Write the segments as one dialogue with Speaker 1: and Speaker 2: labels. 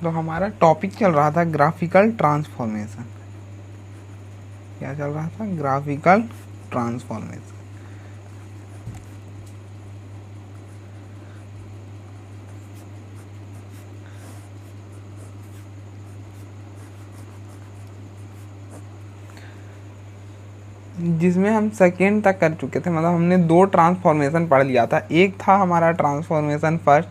Speaker 1: तो हमारा टॉपिक चल रहा था ग्राफिकल ट्रांसफॉर्मेशन। क्या चल रहा था? Graphical transformation. जिसमें हम सेकेंड तक कर चुके थे, मतलब हमने 2 ट्रांसफॉर्मेशन पढ़ लिया था। एक था हमारा ट्रांसफॉर्मेशन फर्स्ट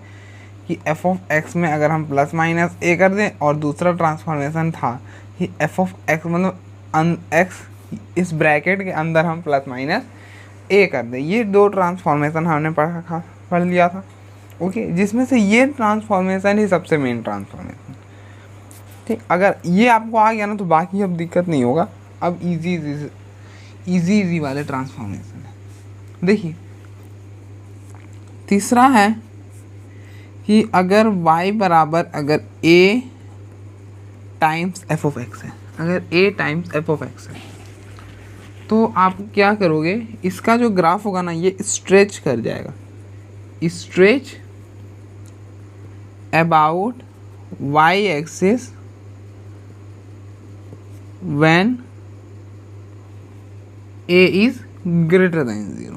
Speaker 1: कि एफ ऑफ एक्स में अगर हम प्लस माइनस ए कर दें, और दूसरा ट्रांसफॉर्मेशन था कि एफ ऑफ एक्स मतलब एक्स इस ब्रैकेट के अंदर हम प्लस माइनस ए कर दें। ये 2 ट्रांसफॉर्मेशन हमने पढ़ लिया था। ओके, जिसमें से ये ट्रांसफॉर्मेशन ही सबसे मेन ट्रांसफॉर्मेशन। ठीक, अगर ये आपको आ गया ना तो बाकी अब दिक्कत नहीं होगा। अब इजी वाले ट्रांसफॉर्मेशन है। देखिए, तीसरा है कि अगर y बराबर अगर a times F of x है, अगर a times F of x है, तो आप क्या करोगे, इसका जो ग्राफ होगा ना ये स्ट्रेच कर जाएगा, stretch about y axis when a is greater than 0।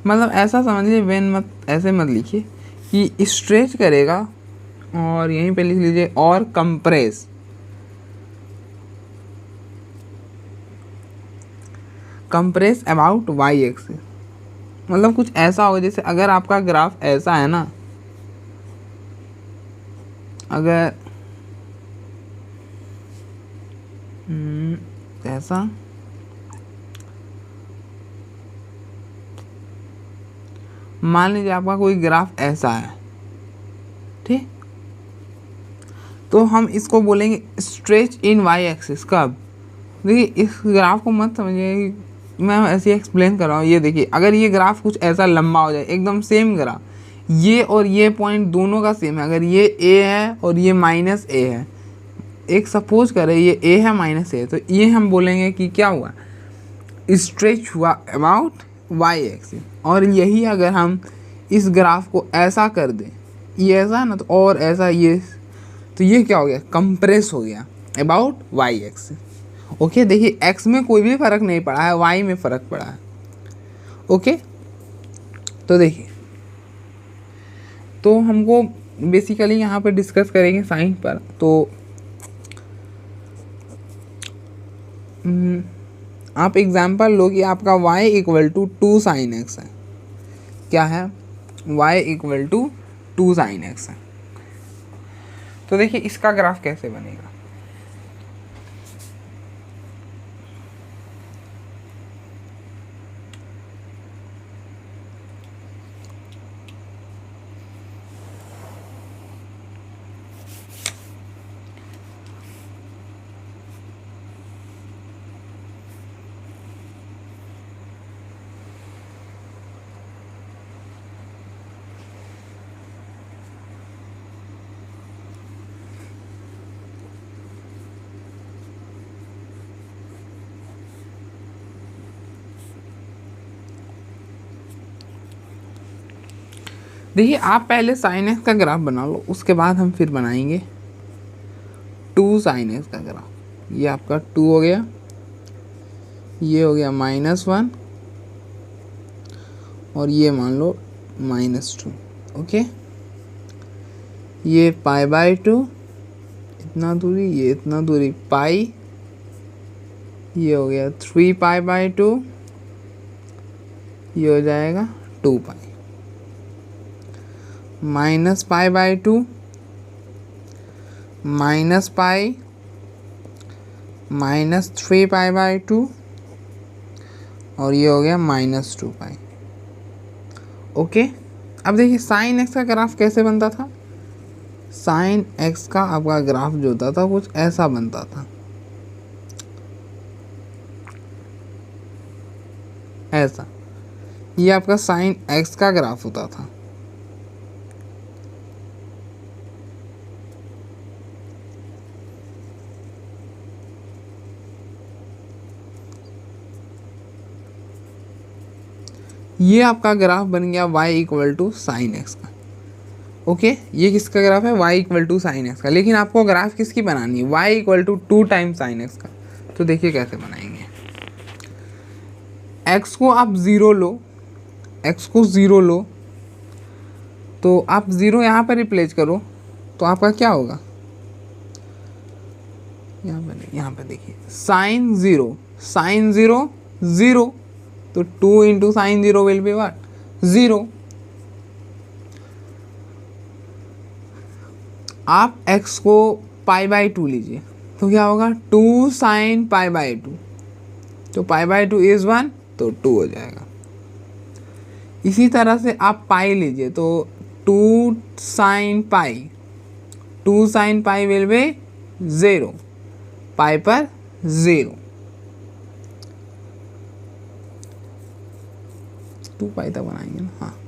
Speaker 1: मतलब ऐसा समझ लीजिए, व्हेन मत ऐसे मत लिखिए कि स्ट्रेच करेगा, और यहीं पे लिख लीजिए और कंप्रेस अबाउट वाई एक्सिस। मतलब कुछ ऐसा होगा, जैसे अगर आपका ग्राफ ऐसा है ना, अगर ऐसा, मान लीजिए आपका कोई ग्राफ ऐसा है, ठीक, तो हम इसको बोलेंगे स्ट्रेच इन वाई एक्सिस। कब? देखिए, इस ग्राफ को मत समझिए, मैं ऐसे एक्सप्लेन कर रहा हूँ। ये देखिए, अगर ये ग्राफ कुछ ऐसा लंबा हो जाए, एकदम सेम ग्राफ, ये और ये पॉइंट दोनों का सेम है, अगर ये ए है और ये माइनस ए है, एक सपोज करें ये ए है माइनस ए, तो ये हम बोलेंगे कि क्या हुआ, स्ट्रेच हुआ अबाउट वाई एक्सिस। और यही अगर हम इस ग्राफ को ऐसा कर दें, ये ऐसा है ना, तो और ऐसा ये, तो ये क्या हो गया, कंप्रेस हो गया अबाउट वाई एक्सिस। ओके, देखिए एक्स में कोई भी फ़र्क नहीं पड़ा है, वाई में फ़र्क पड़ा है। ओके, तो देखिए, तो हमको बेसिकली यहाँ पे डिस्कस करेंगे साइन पर। तो आप एग्जांपल लो कि आपका y equal to 2 sine x है। क्या है? y equal to 2 sine x है। तो देखिए इसका ग्राफ कैसे बनेगा। देखिए, आप पहले साइन एक्स का ग्राफ बना लो, उसके बाद हम फिर बनाएंगे 2 साइन एक्स का ग्राफ। ये आपका 2 हो गया, ये हो गया -1, और ये मान लो -2। ओके, ये π/2 इतना दूरी, ये इतना दूरी पाई, ये हो गया 3π/2, ये हो जाएगा 2π, -π/2 -π -3π/2, और ये हो गया -2π। ओके, अब देखिए साइन एक्स का ग्राफ कैसे बनता था। साइन एक्स का आपका ग्राफ जो होता था कुछ ऐसा बनता था, ऐसा। ये आपका साइन एक्स का ग्राफ होता था। ये आपका ग्राफ बन गया y equal to sine x का। ओके, ये किसका ग्राफ है, y equal to sine x का। लेकिन आपको ग्राफ किसकी बनानी है, y equal to 2 times sine x का। तो देखिए कैसे बनाएंगे। x को आप 0 लो, x को 0 लो, तो आप 0 यहाँ पर रिप्लेस करो तो आपका क्या होगा, यहाँ पर देखिए साइन 0 साइन 0 0, तो 2 into sine 0 will be what, 0। आप x को पाई बाई 2 लीजिए तो क्या होगा, 2 साइन पाई बाई 2, तो पाई बाई 2 इज़ 1, तो 2 हो जाएगा। इसी तरह से आप पाई लीजिए तो 2 sine pi, 2 sine pi will be 0, पाई पर 0, 2 पाई तक बनाएंगे ना, हाँ।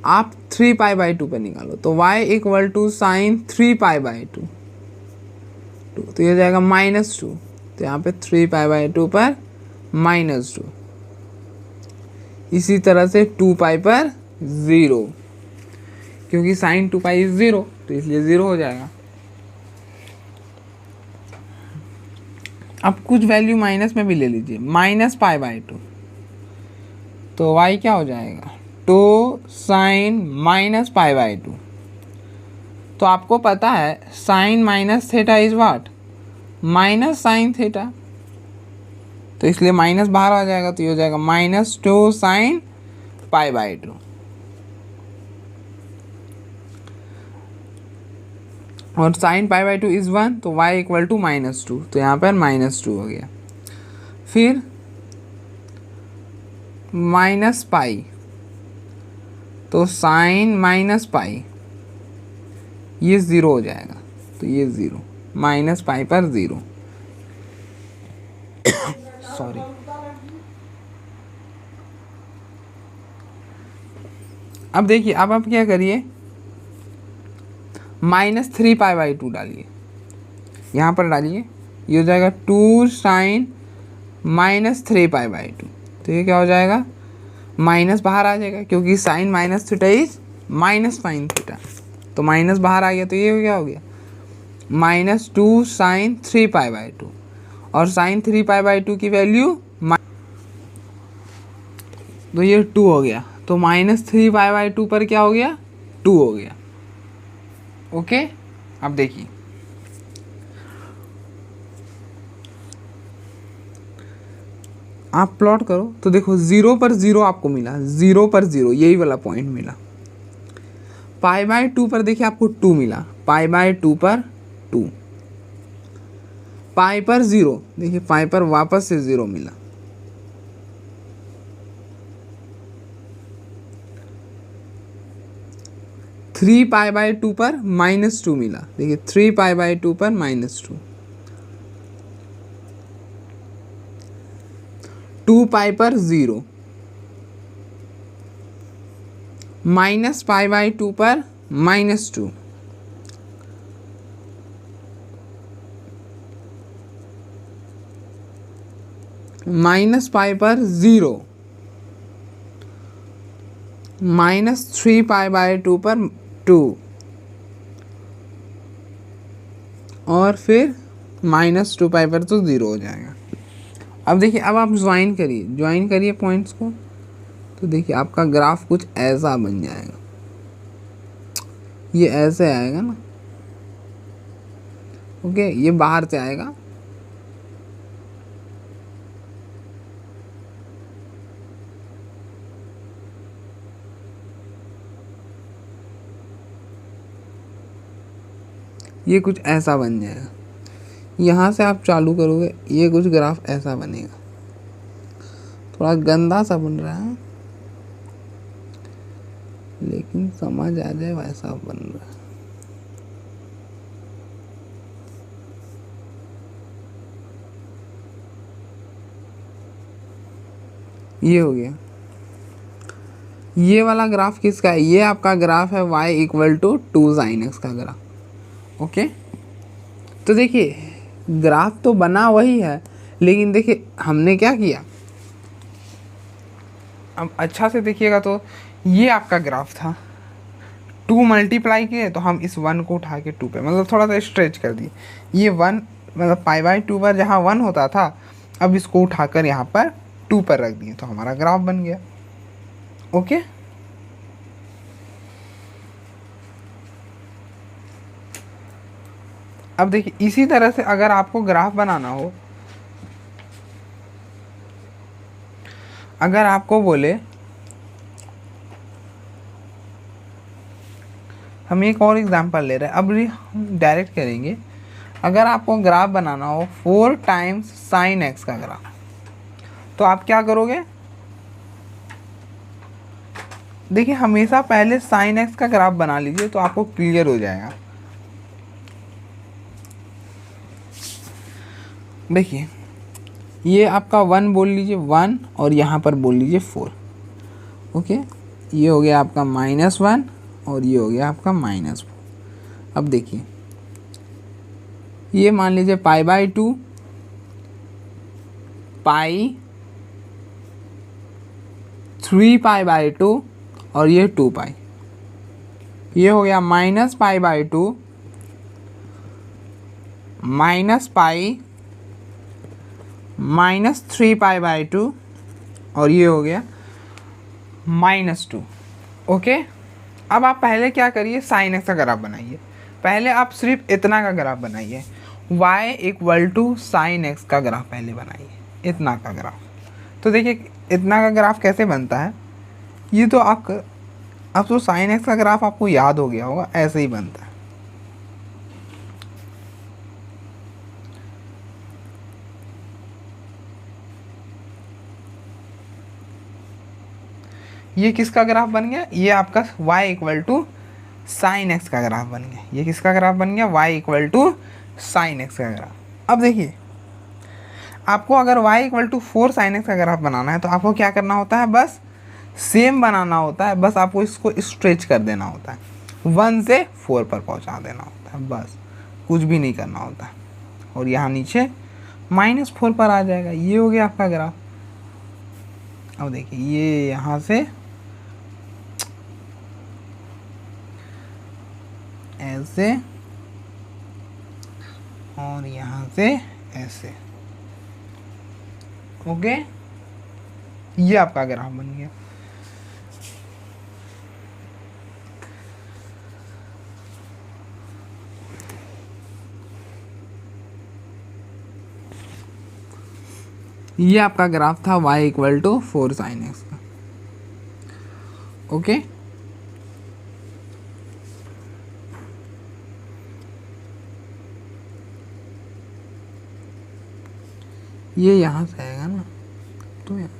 Speaker 1: आप 3 पाई बाई 2 पर निकालो तो y equal to sine 3 pi by 2, तो ये जाएगा -2, तो यहाँ पे 3 पाई बाई 2 पर -2। इसी तरह से 2 पाई पर 0, क्योंकि साइन 2 पाई 0 तो इसलिए 0 हो जाएगा। अब कुछ वैल्यू माइनस में भी ले लीजिए, -पाई बाई 2, तो y क्या हो जाएगा, 2 साइन -पाई बाई 2। तो आपको पता है sine minus theta is what, minus sine theta, तो इसलिए माइनस बाहर आ जाएगा, तो ये हो जाएगा -2 साइन पाई बाई 2। और साइन पाई बाई 2 इज़ 1, तो y इक्वल टू -2, तो यहाँ पर -2 हो गया। फिर माइनस पाई, तो साइन माइनस पाई, ये 0 हो जाएगा, तो ये 0, माइनस पाई पर 0, सॉरी। अब देखिए, अब आप क्या करिए, -3 पाई बाई 2 डालिए, यहाँ पर डालिए, ये हो जाएगा 2 साइन -3 पाई बाई 2, तो ये क्या हो जाएगा, माइनस बाहर आ जाएगा, क्योंकि sine minus theta is minus sine theta, तो माइनस बाहर आ गया, तो ये क्या हो गया, -2 साइन 3 पाई बाई 2, और साइन 3 पाई बाई 2 की वैल्यू, तो ये 2 हो गया, तो -3 पाई बाई 2 पर क्या हो गया, 2 हो गया। ओके, अब देखिए, आप प्लॉट करो तो देखो 0 पर 0 आपको मिला, 0 पर 0 यही वाला पॉइंट मिला। पाई बाई 2 पर देखिए आपको 2 मिला, पाई बाई 2 पर 2, पाई पर 0, देखिए पाई पर वापस से 0 मिला, थ्री पाई बाई 2 पर -2 मिला, देखिए 3 पाई बाई 2 पर -2, 2 पाई पर 0, माइनस पाई बाई 2 पर -2, माइनस पाई पर 0, -3 पाई बाई 2 पर 2, और फिर -2 पाई पर तो 0 हो जाएगा। अब देखिए, अब आप ज्वाइन करिए पॉइंट्स को, तो देखिए आपका ग्राफ कुछ ऐसा बन जाएगा, ये ऐसे आएगा ना, ओके, ये बाहर से आएगा, ये कुछ ऐसा बन जाएगा, यहाँ से आप चालू करोगे, ये कुछ ग्राफ ऐसा बनेगा, थोड़ा गंदा सा बन रहा है, लेकिन समझ आ जाए वैसा बन रहा है। ये हो गया, ये वाला ग्राफ किसका है, ये आपका ग्राफ है y equal to 2 sine x का ग्राफ। ओके, तो देखिए ग्राफ तो बना वही है, लेकिन देखिए हमने क्या किया, अब अच्छा से देखिएगा तो ये आपका ग्राफ था 2 मल्टीप्लाई किए तो हम इस 1 को उठा के 2 पे मतलब थोड़ा सा स्ट्रेच कर दिए। ये 1 मतलब π/2 पर जहाँ 1 होता था अब इसको उठाकर यहाँ पर 2 पर रख दिए तो हमारा ग्राफ बन गया। ओके, अब देखिए इसी तरह से अगर आपको ग्राफ बनाना हो, अगर आपको बोले, हम एक और एग्जांपल ले रहे हैं, अब हम डायरेक्ट करेंगे। अगर आपको ग्राफ बनाना हो 4 टाइम्स साइन एक्स का ग्राफ, तो आप क्या करोगे? देखिए हमेशा पहले साइन एक्स का ग्राफ बना लीजिए तो आपको क्लियर हो जाएगा। देखिए ये आपका 1 बोल लीजिए 1 और यहाँ पर बोल लीजिए 4। ओके, ये हो गया आपका -1 और ये हो गया आपका -4। अब देखिए ये मान लीजिए π/2 पाई 3π/2 और ये 2π, ये हो गया -π/2 -π -3π/2 और ये हो गया -2। ओके, अब आप पहले क्या करिए, साइन एक्स का ग्राफ बनाइए। पहले आप सिर्फ इतना का ग्राफ बनाइए, y = साइन एक्स का ग्राफ पहले बनाइए, इतना का ग्राफ। तो देखिए इतना का ग्राफ कैसे बनता है, ये तो अब तो साइन एक्स का ग्राफ आपको याद हो गया होगा, ऐसे ही बनता है। ये किसका ग्राफ बन गया? ये आपका y = साइन एक्स का ग्राफ बन गया। ये किसका ग्राफ बन गया? y = साइन एक्स का ग्राफ। अब देखिए आपको अगर y = 4 साइन एक्स का ग्राफ बनाना है तो आपको क्या करना होता है? बस सेम बनाना होता है, बस आपको इसको स्ट्रेच कर देना होता है, 1 से 4 पर पहुंचा देना होता है, बस कुछ भी नहीं करना होता है। और यहाँ नीचे -4 पर आ जाएगा। ये हो गया आपका ग्राफ। अब देखिए ये यहाँ से ऐसे और यहाँ से ऐसे। ओके, ये आपका ग्राफ बन गया। ये आपका ग्राफ था y = 4 साइन एक्स का। ओके, ये यहाँ से आएगा ना, तो यहाँ से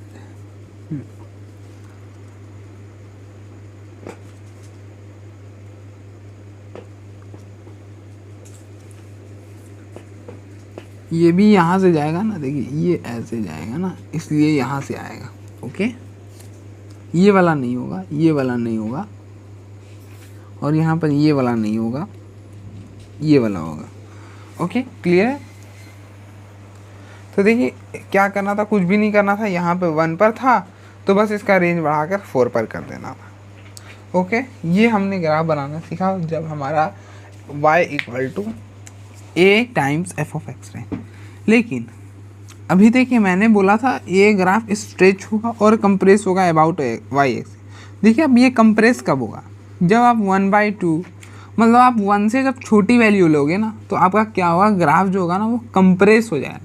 Speaker 1: ये भी यहाँ से जाएगा ना, देखिए ये ऐसे जाएगा ना, इसलिए यहाँ से आएगा। ओके, ये वाला नहीं होगा, ये वाला नहीं होगा, और यहाँ पर ये वाला नहीं होगा, ये वाला होगा। ओके, क्लियर है? तो देखिए क्या करना था, कुछ भी नहीं करना था, यहाँ पे 1 पर था तो बस इसका रेंज बढ़ाकर 4 पर कर देना था। ओके, ये हमने ग्राफ बनाना सीखा जब हमारा y = a टाइम्स f(x) रहे। लेकिन अभी देखिए मैंने बोला था ये ग्राफ स्ट्रेच होगा और कंप्रेस होगा अबाउट y एक्सिस। देखिए अब ये कंप्रेस कब होगा? जब आप 1/2 मतलब आप 1 से जब छोटी वैल्यू लोगे ना तो आपका क्या होगा, ग्राफ जो होगा ना वो कंप्रेस हो जाएगा।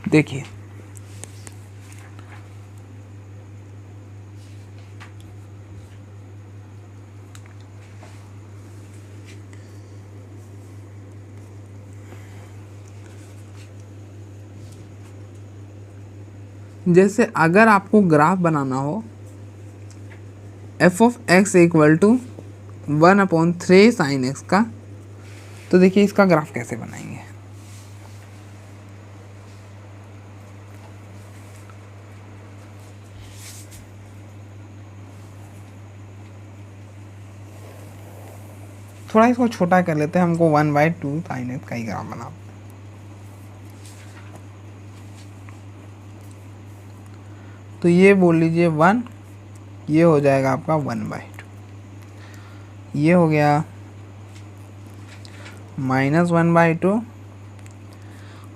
Speaker 1: देखिए जैसे अगर आपको ग्राफ बनाना हो f(x) = 1/3 साइन एक्स का, तो देखिए इसका ग्राफ कैसे बनाएंगे। थोड़ा इसको छोटा कर लेते हैं, हमको 1/2 साइन एक्स का ही ग्राफ बना। तो ये बोल लीजिए 1, ये हो जाएगा आपका 1/2, ये हो गया -1/2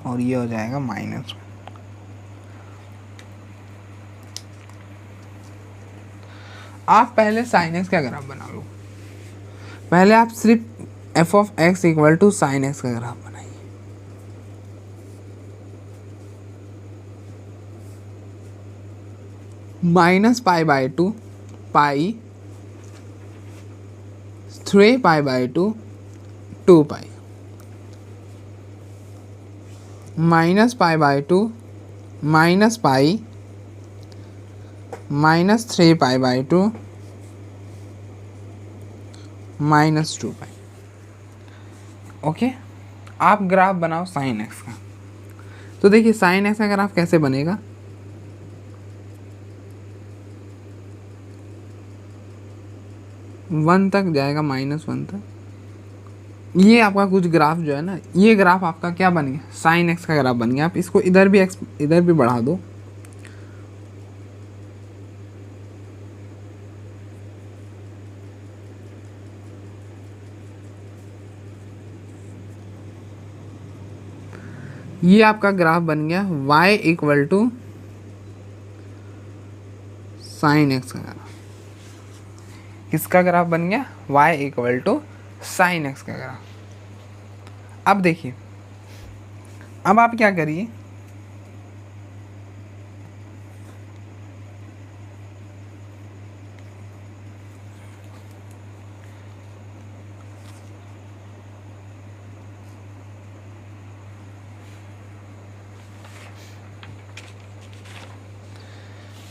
Speaker 1: और ये हो जाएगा -1। आप पहले sin x का ग्राफ बना लो। पहले आप सिर्फ f(x) = sin x का ग्राफ बनाइए। -π/2 पाई 3π/2 2π -π/2 -π -3π/2 -2π। ओके, आप ग्राफ बनाओ sin x का। तो देखिए sin x का ग्राफ कैसे बनेगा। वन तक जाएगा, -1 तक। ये आपका कुछ ग्राफ जो है ना, ये ग्राफ आपका क्या बन गया, sin x का ग्राफ बन गया। आप इसको इधर भी बढ़ा दो। ये आपका ग्राफ बन गया y = sin x का ग्राफ। किसका ग्राफ बन गया, y = sin x का ग्राफ। अब देखिए, अब आप क्या करिए,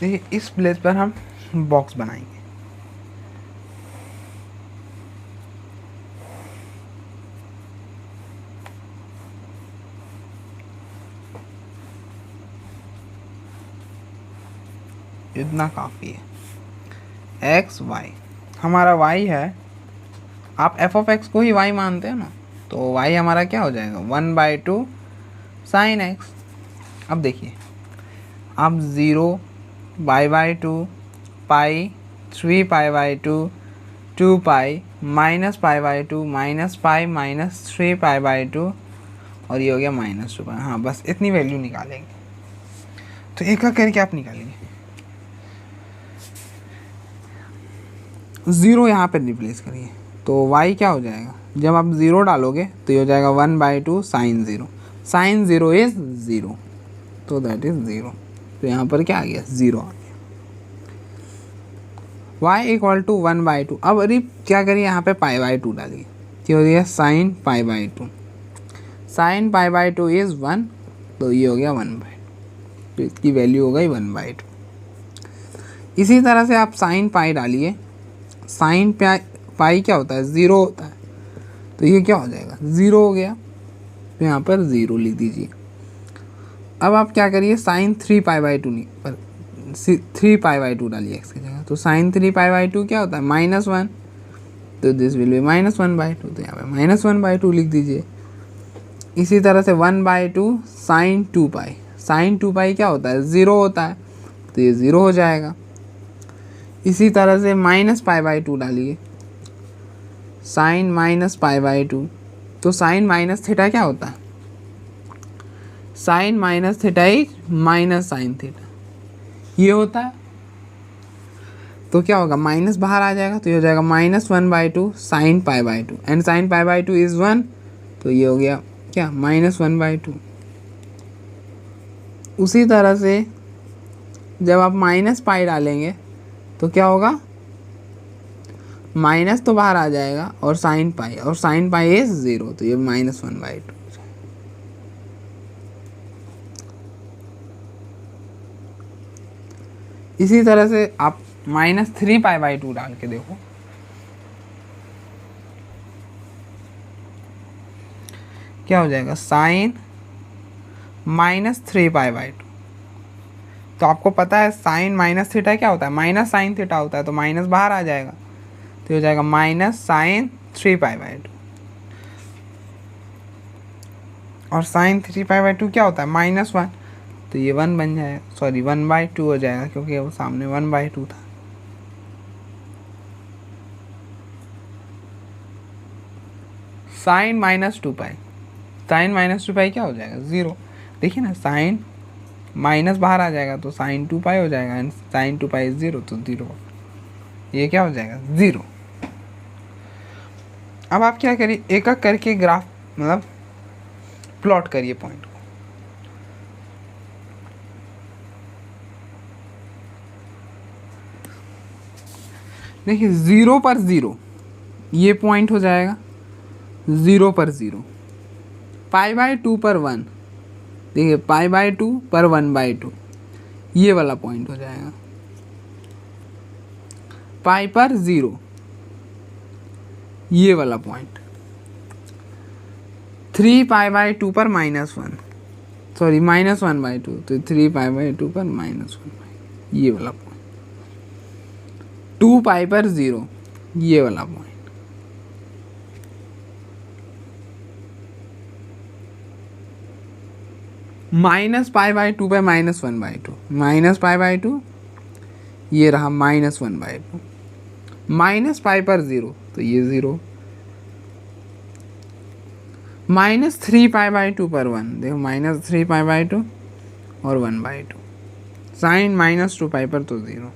Speaker 1: देखिए इस प्लेस पर हम बॉक्स बनाएंगे। इतना काफ़ी है। x y, हमारा y है। आप f(x) को ही y मानते हैं ना, तो y हमारा क्या हो जाएगा, 1/2 sin x। अब देखिए, आप 0/2 पाई 3π/2 2π -π/2 -π -3π/2 और ये हो गया -2π। हाँ, बस इतनी वैल्यू निकालेंगे। तो एक एक करके आप निकालेंगे। 0 यहाँ पे रिप्लेस करिए, तो y क्या हो जाएगा, जब आप 0 डालोगे तो ये हो जाएगा 1/2 sin 0। sin 0 इज़ 0, तो दैट इज़ 0। तो यहाँ पर क्या आ गया, 0 आ गया। y = 1/2। अब अरे क्या करिए, यहाँ पे π/2 डालिए, क्या हो गया, sin π/2। sin π/2 इज़ 1, तो ये हो गया 1/2, तो इसकी वैल्यू हो गई 1/2। इसी तरह से आप sin π डालिए। sin पाई क्या होता है, 0 होता है, तो ये क्या हो जाएगा, 0 हो गया। तो यहाँ पर 0 लिख दीजिए। अब आप क्या करिए, sin 3π/2 पर 3π/2 डालिए x की जगह। तो sin 3π/2 क्या होता है, -1, तो दिस विल बी -1/2। तो यहाँ पे -1/2 लिख दीजिए। इसी तरह से 1/2 sin 2π। sin 2π क्या होता है, 0 होता है, तो ये 0 हो जाएगा। इसी तरह से -π/2 डालिए, sin -π/2। तो sin -θ क्या होता है, sin -θ इज -sin θ, ये होता है। तो क्या होगा, माइनस बाहर आ जाएगा, तो ये हो जाएगा -1/2 sin π/2 एंड sin π/2 इज़ 1, तो ये हो गया क्या, -1/2। उसी तरह से जब आप -π डालेंगे तो क्या होगा, माइनस तो बाहर आ जाएगा और sin π, और sin π इज़ 0, तो ये -1/2। इसी तरह से आप -3π/2 डाल के देखो, क्या हो जाएगा, sin -3π/2। तो आपको पता है sin -θ क्या होता है, -sin θ होता है, तो माइनस बाहर आ जाएगा, तो हो जाएगा -sin 3π/2। और sin 3π/2 क्या होता है, -1, तो ये 1 बन जाएगा, सॉरी 1/2 हो जाएगा क्योंकि वो सामने 1/2 था। साइन -2π, साइन -2π क्या हो जाएगा 0। देखिए ना, साइन माइनस बाहर आ जाएगा तो साइन 2π हो जाएगा, एंड साइन 2π इज 0 तो 0, ये क्या हो जाएगा 0। अब आप क्या करिए, एक एक करके ग्राफ मतलब प्लॉट करिए पॉइंट को। देखिए 0 पर 0 ये पॉइंट हो जाएगा, 0 पर 0, π/2 पर 1, देखिए π/2 पर 1/2 ये वाला पॉइंट हो जाएगा। पाई पर 0 ये वाला पॉइंट, 3π/2 पर -1, सॉरी -1/2, तो 3π/2 पर -1 ये वाला पॉइंट, 2π पर 0 ये वाला पॉइंट, -π/2 पर -1/2, -π/2 ये रहा -1/2, -π पर 0 तो ये 0, -3π/2 पर 1, देखो -3π/2 और 1/2, साइन -2π पर तो 0,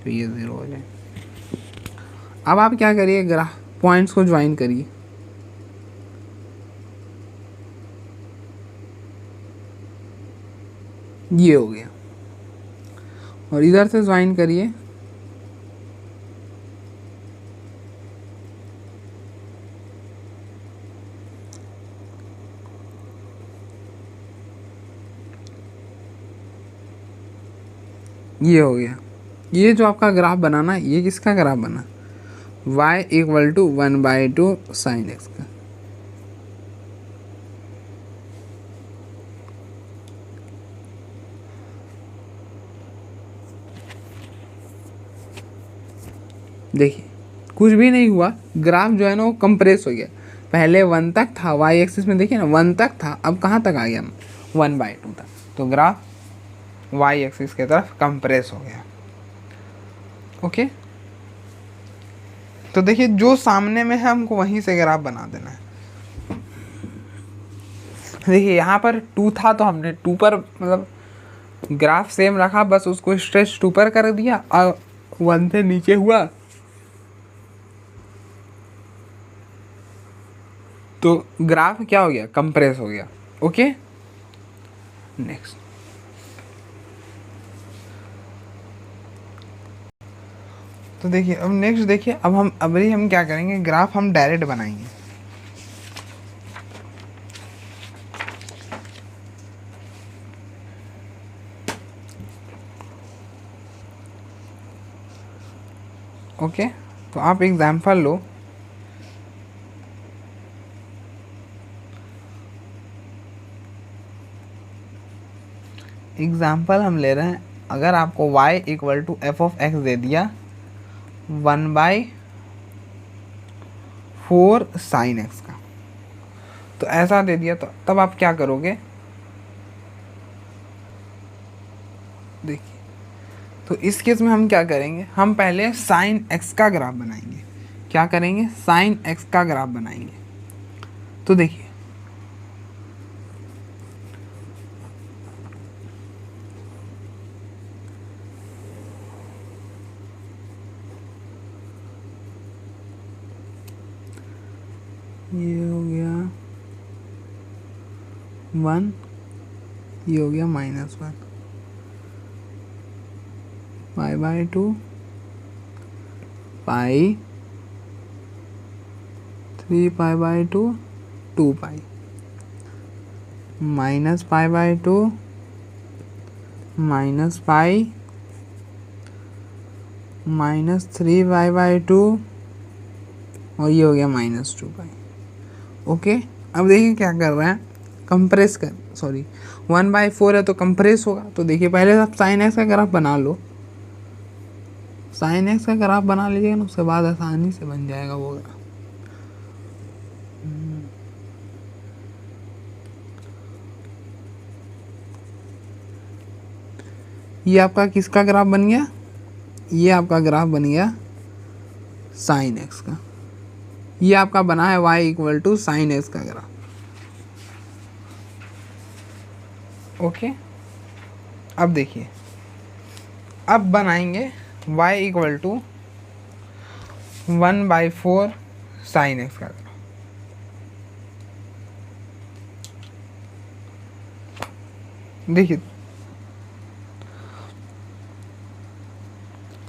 Speaker 1: तो ये 0 हो जाए। अब आप क्या करिए, ग्राफ पॉइंट्स को ज्वाइन करिए। ये हो गया, और इधर से ज्वाइन करिए, ये हो गया। ये जो आपका ग्राफ बना ना, ये किसका ग्राफ बना, y = 1/2 sin x का। देखिए कुछ भी नहीं हुआ, ग्राफ जो है ना वो कंप्रेस हो गया। पहले 1 तक था y एक्सिस में, देखिए ना 1 तक था, अब कहाँ तक आ गया 1/2 तक, तो ग्राफ y एक्सिस की तरफ कंप्रेस हो गया। ओके, तो देखिए जो सामने में है हमको वहीं से ग्राफ बना देना है। देखिए यहाँ पर 2 था तो हमने 2 पर मतलब ग्राफ सेम रखा, बस उसको स्ट्रेच 2 पर कर दिया, और 1 से नीचे हुआ तो ग्राफ क्या हो गया, कंप्रेस हो गया। Okay, next. तो देखिए अब नेक्स्ट देखिए, अब हम क्या करेंगे, ग्राफ हम डायरेक्ट बनाएंगे। ओके, तो आप एग्जाम्पल लो, एग्जाम्पल हम ले रहे हैं, अगर आपको y = f(x) दे दिया 1/4 sin x का, तो ऐसा दे दिया, तो तब आप क्या करोगे, देखिए तो इस केस में हम क्या करेंगे, हम पहले sin x का ग्राफ बनाएंगे। क्या करेंगे, sin x का ग्राफ बनाएंगे। तो देखिए ये हो गया 1, ये हो गया -1, π/2 पाई 3π/2 2π, -π/2 -π -3π/2 और ये हो गया -2π। ओके, अब देखिए क्या कर रहा है, कंप्रेस कर, सॉरी 1/4 है तो कंप्रेस होगा। तो देखिए पहले आप साइन एक्स का ग्राफ बना लो, साइन एक्स का ग्राफ बना लीजिएगा ना, उसके बाद आसानी से बन जाएगा वो ग्राफ। ये आपका किसका ग्राफ बन गया, ये आपका ग्राफ बन गया साइन एक्स का। ये आपका बना है y equal to sine x का ग्राफ। ओके, अब देखिए, अब बनाएंगे y equal to 1/4 sine x का ग्राफ। देखिए,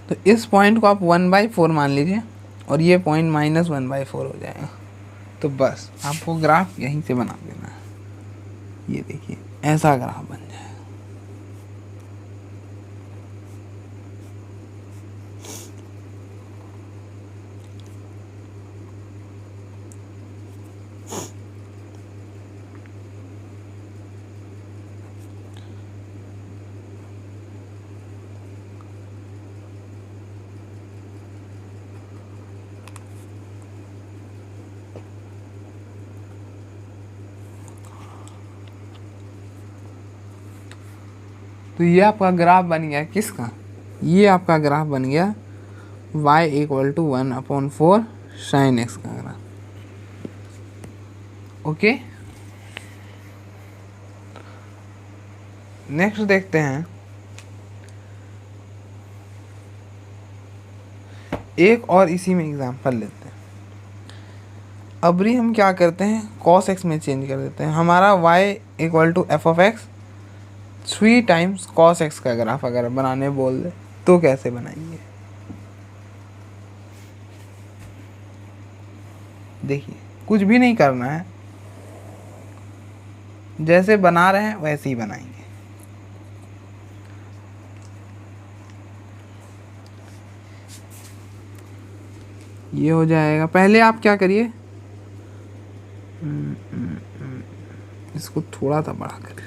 Speaker 1: तो इस पॉइंट को आप 1/4 मान लीजिए और ये पॉइंट -1/4 हो जाएगा। तो बस आपको ग्राफ यहीं से बना देना है। ये देखिए, ऐसा ग्राफ बन जाएगा। तो ये आपका ग्राफ बन गया किसका, ये आपका ग्राफ बन गया y equal to 1/4 sine x का ग्राफ। ओके, नेक्स्ट देखते हैं, एक और इसी में एग्जांपल लेते हैं। अब भी हम क्या करते हैं, cos x में चेंज कर देते हैं। हमारा y equal to F of x 3 times cos x का ग्राफ अगर बनाने बोल दे तो कैसे बनाएंगे। देखिए, कुछ भी नहीं करना है, जैसे बना रहे हैं वैसे ही बनाएंगे। ये हो जाएगा। पहले आप क्या करिए, इसको थोड़ा सा बड़ा कर लीजिए,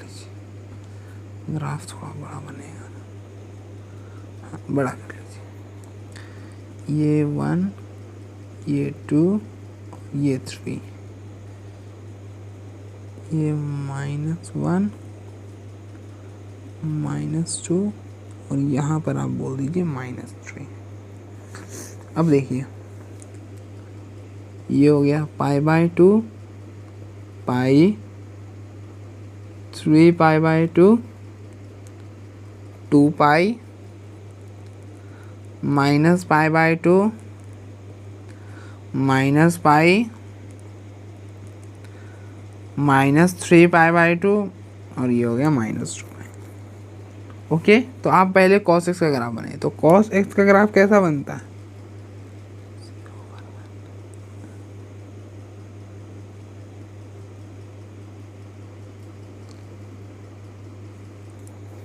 Speaker 1: ग्राफ थोड़ा बड़ा बनेगा। हाँ, बड़ा कर लीजिए। ये 1, ये 2, ये 3, ये -1, -2 और यहाँ पर आप बोल दीजिए -3। अब देखिए, ये हो गया π/2, पाई 3π/2, 2π, -π/2, -π, -3π/2 और ये हो गया -2π। ओके, तो आप पहले cos x का ग्राफ बनाइए। तो cos x का ग्राफ कैसा बनता है,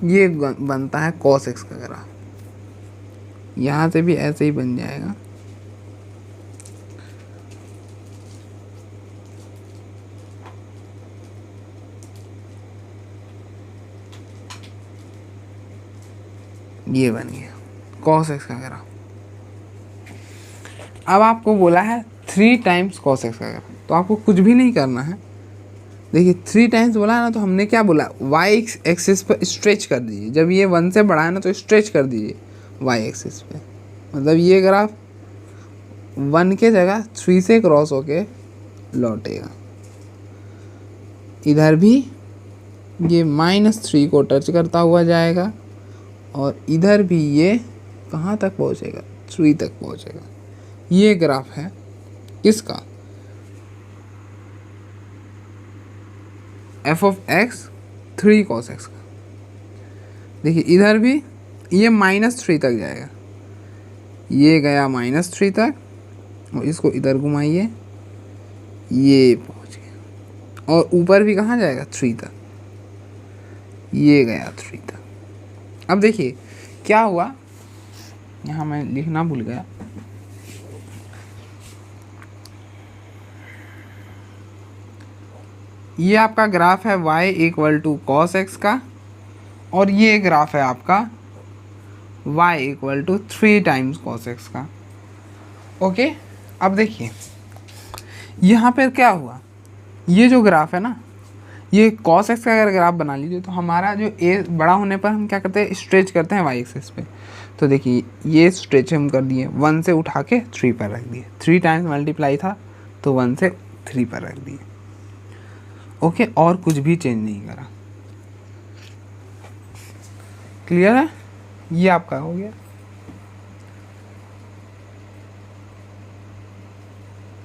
Speaker 1: ये बनता है cos x का ग्राफ। यहाँ से भी ऐसे ही बन जाएगा। ये बन गया cos x का ग्राफ। अब आपको बोला है 3 टाइम्स cos x का ग्राफ, तो आपको कुछ भी नहीं करना है। देखिए, 3 टाइम्स बोला है ना, तो हमने क्या बोला, y एक्सिस पर स्ट्रेच कर दीजिए। जब ये 1 से बड़ा है ना तो स्ट्रेच कर दीजिए y एक्सिस पे। मतलब ये ग्राफ 1 के जगह 3 से क्रॉस होके लौटेगा। इधर भी ये -3 को टच करता हुआ जाएगा और इधर भी ये कहाँ तक पहुँचेगा, 3 तक पहुँचेगा। ये ग्राफ है किसका, F of x 3 cos x का। देखिए, इधर भी ये -3 तक जाएगा। ये गया -3 तक और इसको इधर घुमाइए, ये पहुंच गया। और ऊपर भी कहाँ जाएगा, 3 तक। ये गया 3 तक। अब देखिए क्या हुआ, यहाँ मैं लिखना भूल गया। ये आपका ग्राफ है y equal to cos x का और ये ग्राफ है आपका y equal to 3 times cos x का। ओके, अब देखिए यहाँ पर क्या हुआ, ये जो ग्राफ है ना, ये cos x का अगर ग्राफ बना लीजिए तो हमारा जो a बड़ा होने पर हम क्या करते हैं, स्ट्रेच करते हैं y एक्सिस पे। तो देखिए ये स्ट्रेच हम कर दिए, 1 से उठा के 3 पर रख दिए, 3 टाइम्स मल्टीप्लाई था तो 1 से 3 पर रख दिए। ओके, और कुछ भी चेंज नहीं करा। क्लियर है? ये आपका हो गया।